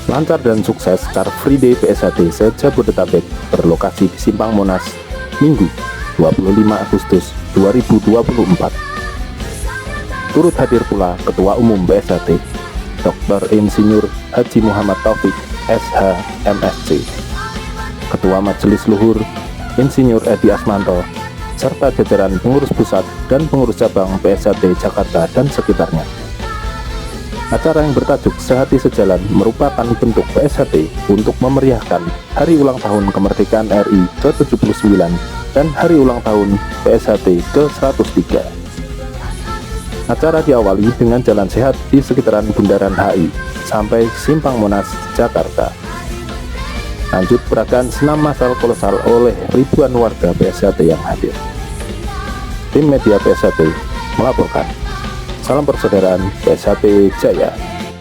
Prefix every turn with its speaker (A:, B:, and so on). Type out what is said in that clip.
A: Lancar dan sukses Car Free Day PSHD se-Jabodetabek berlokasi di Simpang Monas, Minggu 25 Agustus 2024. Turut hadir pula Ketua Umum PSHD, Dr. Insinyur Haji Muhammad Taufik, SH, MSc, Ketua Majelis Luhur, Insinyur Edi Asmanto, serta jajaran pengurus pusat dan pengurus cabang PSHD Jakarta dan sekitarnya. Acara yang bertajuk Sehati Sejalan merupakan bentuk PSHD untuk memeriahkan Hari Ulang Tahun Kemerdekaan RI ke-79 dan Hari Ulang Tahun PSHD ke-103. Acara diawali dengan jalan sehat di sekitaran Bundaran HI sampai Simpang Monas, Jakarta. Lanjut peragaan senam massal kolosal oleh ribuan warga PSHD yang hadir. Tim media PSHD melaporkan. Salam persaudaraan PSHD Jaya.